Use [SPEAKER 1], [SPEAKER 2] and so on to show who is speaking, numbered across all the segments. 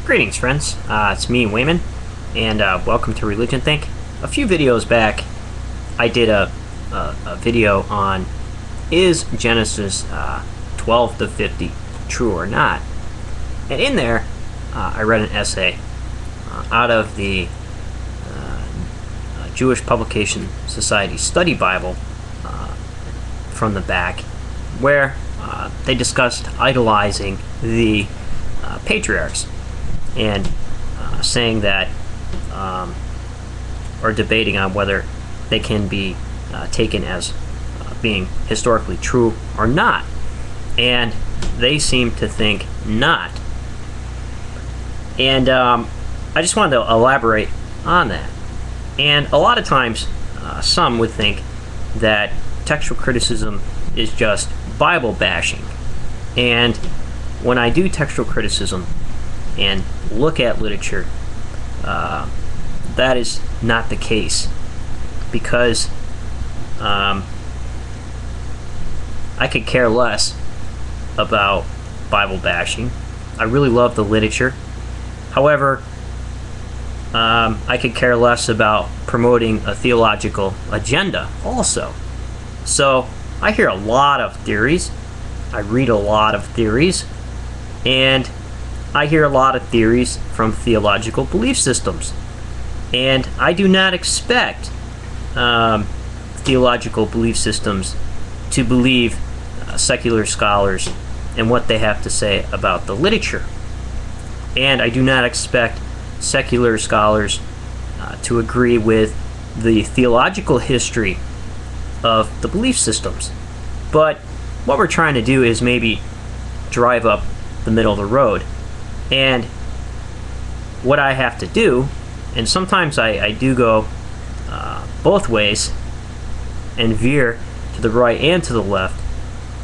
[SPEAKER 1] Greetings, friends. It's me, Wayman, and welcome to ReligionThink. A few videos back, I did a video on is Genesis 12 to 50 true or not? And in there, I read an essay out of the Jewish Publication Society Study Bible from the back, where they discussed idolizing the patriarchs and saying that, or debating on whether they can be taken as being historically true or not. And they seem to think not. And I just wanted to elaborate on that. And a lot of times, some would think that textual criticism is just Bible bashing. And when I do textual criticism and look at literature, that is not the case, because I could care less about Bible bashing. I really love the literature. However, I could care less about promoting a theological agenda also. So I hear a lot of theories, I read a lot of theories, and I hear a lot of theories from theological belief systems. And I do not expect theological belief systems to believe secular scholars and what they have to say about the literature. And I do not expect secular scholars to agree with the theological history of the belief systems. But what we're trying to do is maybe drive up the middle of the road. And what I have to do, and sometimes I do go both ways and veer to the right and to the left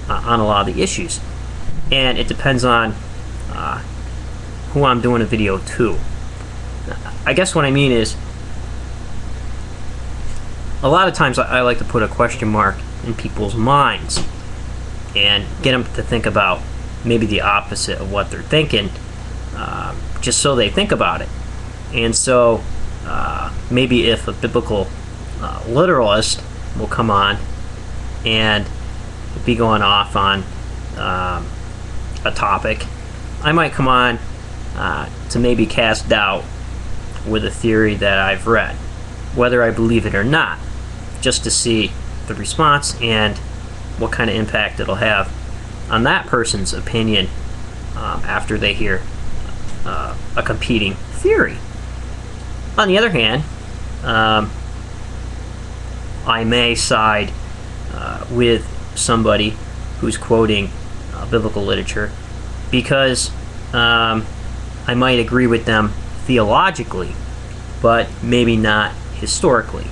[SPEAKER 1] on a lot of the issues. And it depends on who I'm doing a video to. I guess what I mean is, a lot of times I like to put a question mark in people's minds and get them to think about maybe the opposite of what they're thinking, just so they think about it. And so maybe if a biblical literalist will come on and be going off on a topic, I might come on to maybe cast doubt with a theory that I've read, whether I believe it or not, just to see the response and what kind of impact it'll have on that person's opinion after they hear a competing theory. On the other hand, I may side with somebody who's quoting biblical literature because I might agree with them theologically, but maybe not historically.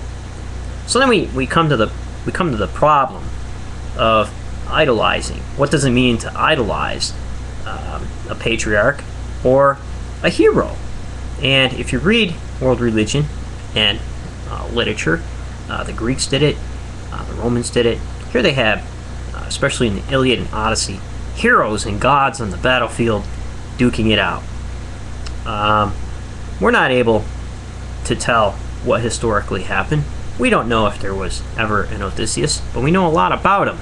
[SPEAKER 1] So then we come to the problem of idolizing. What does it mean to idolize a patriarch or a hero? And if you read world religion and literature, the Greeks did it, the Romans did it. Here they have, especially in the Iliad and Odyssey, heroes and gods on the battlefield duking it out. We're not able to tell what historically happened. We don't know if there was ever an Odysseus, but we know a lot about him.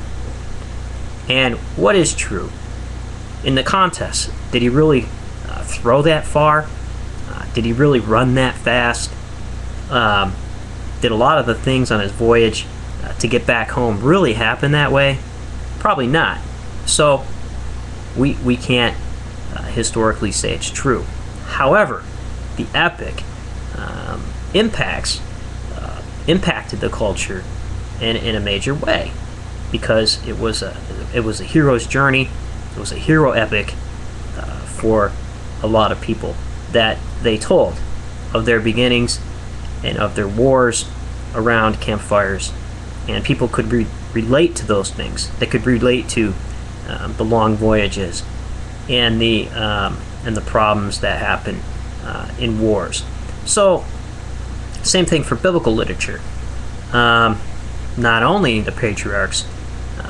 [SPEAKER 1] And what is true? In the contest, did he really throw that far? Did he really run that fast? Did a lot of the things on his voyage to get back home really happen that way? Probably not. So we can't historically say it's true. However, the epic impacted the culture in a major way, because it was a hero's journey. It was a hero epic for a lot of people, that they told of their beginnings and of their wars around campfires, and people could relate to those things. They could relate to the long voyages and the problems that happen in wars. So, same thing for biblical literature. Not only the patriarchs,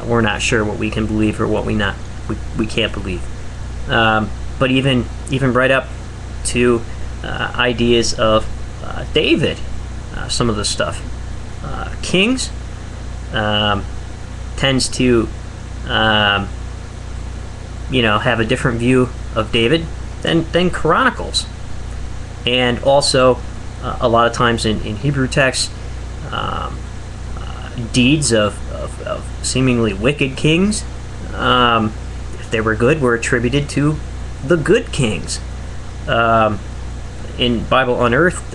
[SPEAKER 1] we're not sure what we can believe or what we can't believe, but even right up to ideas of David, some of the stuff. Kings tends to have a different view of David than Chronicles. And also, a lot of times in Hebrew texts, deeds of seemingly wicked kings, if they were good, were attributed to the good kings. In Bible Unearthed,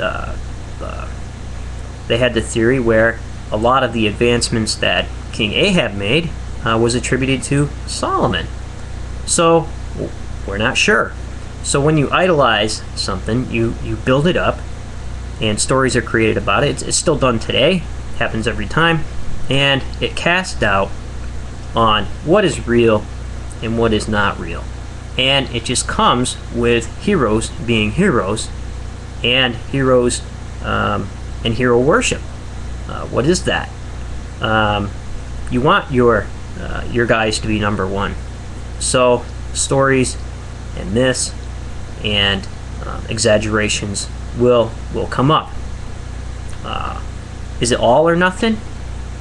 [SPEAKER 1] they had the theory where a lot of the advancements that King Ahab made was attributed to Solomon. So we're not sure. So when you idolize something, you build it up, and stories are created about it. It's still done today. It happens every time. And it casts doubt on what is real and what is not real. And it just comes with heroes being heroes, and heroes and hero worship. What is that? You want your guys to be number one. So stories and myths and exaggerations will come up. Is it all or nothing?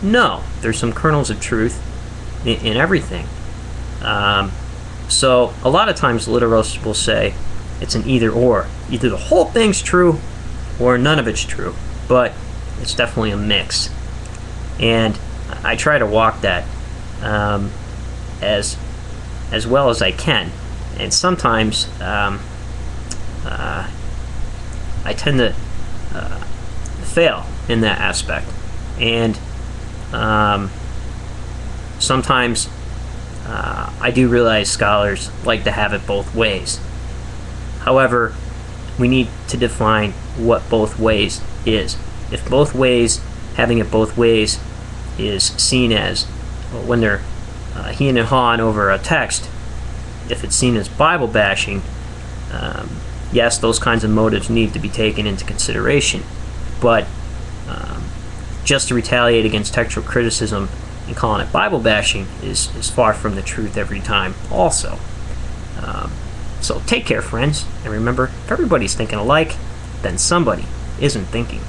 [SPEAKER 1] No. There's some kernels of truth in everything. So a lot of times literalists will say it's an either or. Either the whole thing's true or none of it's true. But it's definitely a mix. And I try to walk that as well as I can. And sometimes I tend to fail in that aspect. And sometimes I do realize scholars like to have it both ways. However, we need to define what both ways is. If both ways, having it both ways, is seen as, when they're heeing and hawing over a text, if it's seen as Bible bashing, yes, those kinds of motives need to be taken into consideration. But just to retaliate against textual criticism and calling it Bible bashing is far from the truth every time also. So take care, friends, and remember, if everybody's thinking alike, then somebody isn't thinking.